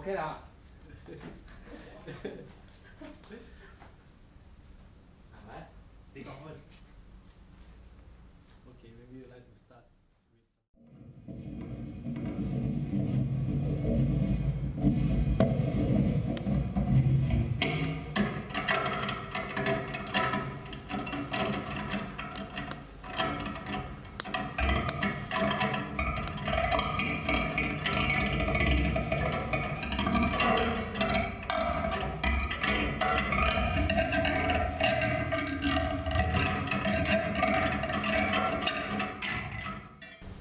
OK 啦。來，你講問。Okay, maybe you'd like to start.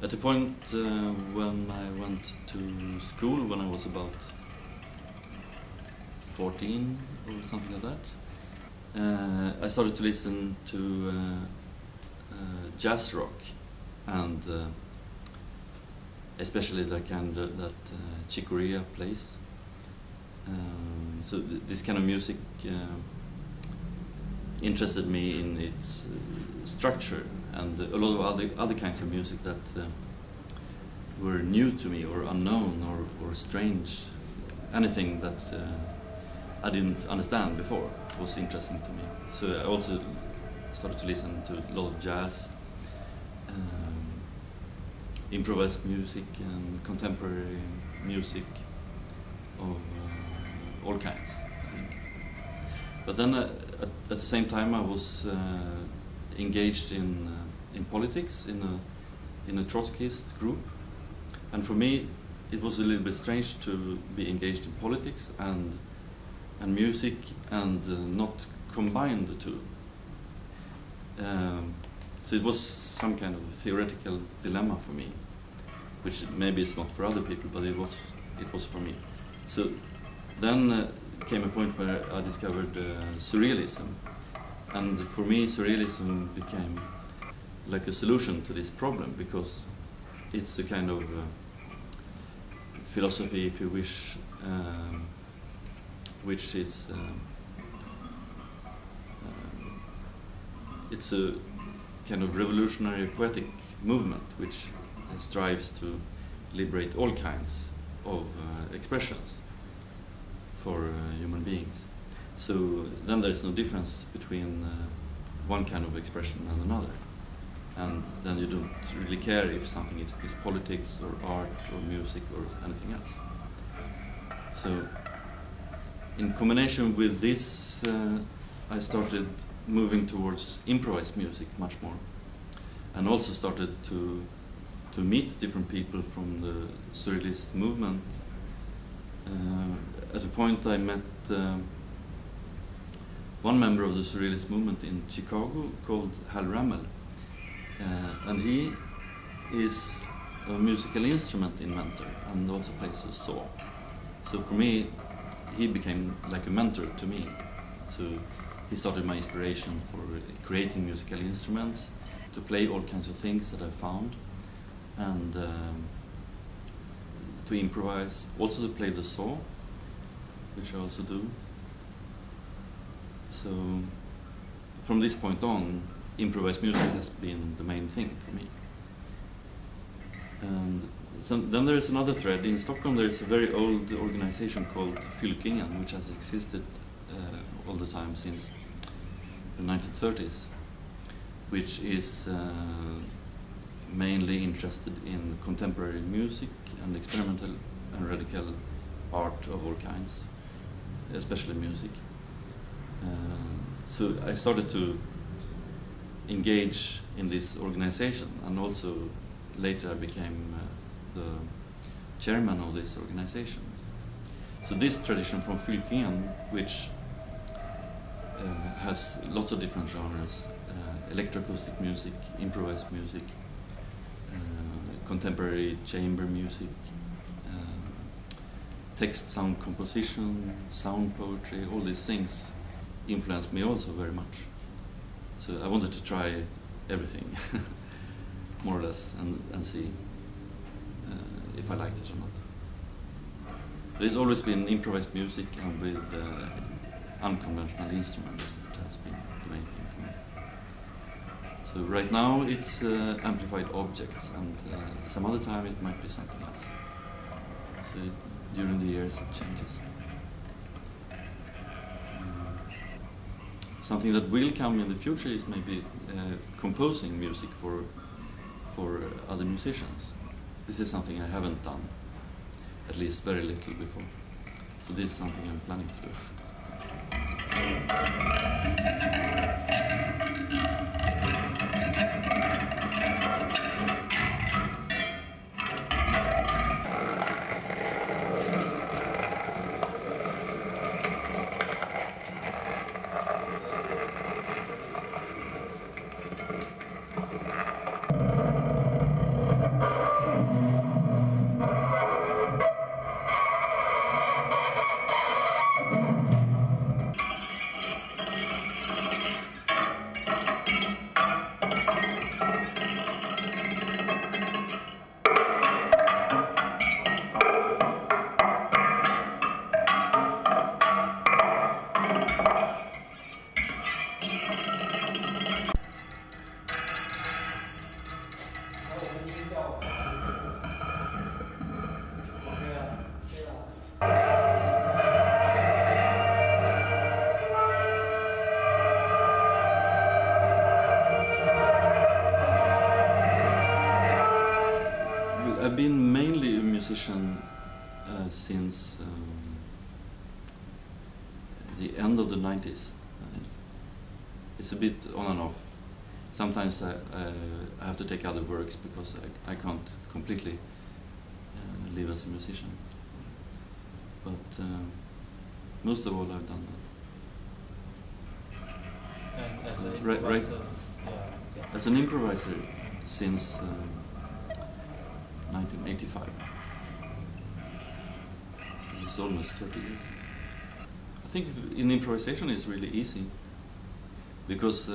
At the point when I went to school, when I was about 14 or something like that, I started to listen to jazz rock, and especially the kind that Chick Corea plays. So this kind of music interested me in its structure, and a lot of other kinds of music that were new to me or unknown or strange. Anything that I didn't understand before was interesting to me. So I also started to listen to a lot of jazz, improvised music and contemporary music of all kinds, I think. But then at the same time I was engaged in politics in a Trotskyist group, and for me it was a little bit strange to be engaged in politics and music and not combine the two. So it was some kind of theoretical dilemma for me, which maybe it's not for other people, but it was for me. So then came a point where I discovered surrealism, and for me surrealism became like a solution to this problem, because it's a kind of philosophy, if you wish, which is it's a kind of revolutionary poetic movement which strives to liberate all kinds of expressions for human beings. So then there is no difference between one kind of expression and another, and then you don't really care if something is politics or art or music or anything else. So in combination with this, I started moving towards improvised music much more, and also started to meet different people from the surrealist movement. At a point I met one member of the surrealist movement in Chicago called Hal Rammel, and he is a musical instrument inventor and also plays a saw. So for me, he became like a mentor to me. So he started my inspiration for creating musical instruments, to play all kinds of things that I found, and to improvise, also to play the saw, which I also do. So from this point on, improvised music has been the main thing for me. And so then there is another thread. In Stockholm there is a very old organization called Fylkingen, which has existed all the time since the 1930s, which is mainly interested in contemporary music and experimental and radical art of all kinds, especially music. So I started to engage in this organization, and also later I became the chairman of this organization. So this tradition from Fylkingen, which has lots of different genres, electroacoustic music, improvised music, contemporary chamber music, text sound composition, sound poetry, all these things influenced me also very much. So I wanted to try everything, more or less, and see if I liked it or not. But it's always been improvised music and with unconventional instruments that has been the main thing for me. So right now it's amplified objects, and some other time it might be something else. So during the years it changes. Something that will come in the future is maybe composing music for other musicians. This is something I haven't done, at least very little before. So this is something I'm planning to do. I've been mainly a musician since the end of the 90s. It's a bit on and off. Sometimes I have to take other works because I can't completely live as a musician. But most of all I've done that. And as an Right. improviser, yeah. As an improviser since 1985. It's almost 30 years. I think in improvisation it's really easy because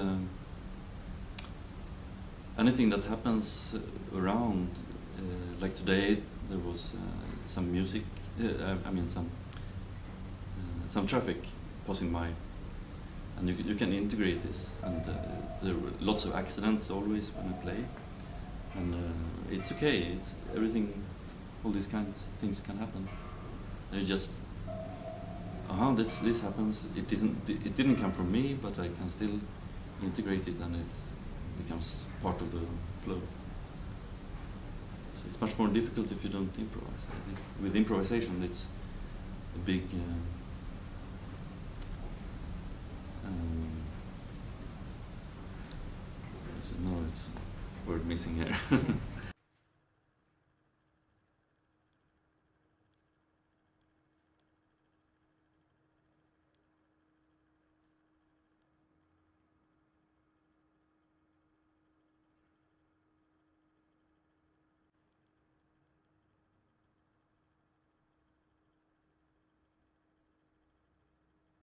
anything that happens around, like today there was some music, some traffic passing by, and you can integrate this, and there are lots of accidents always when I play. And it's okay. Everything, all these kinds of things can happen. You just, this happens. It didn't come from me, but I can still integrate it, and it becomes part of the flow. So it's much more difficult if you don't improvise. I think with improvisation, it's a big. No, it's word missing here.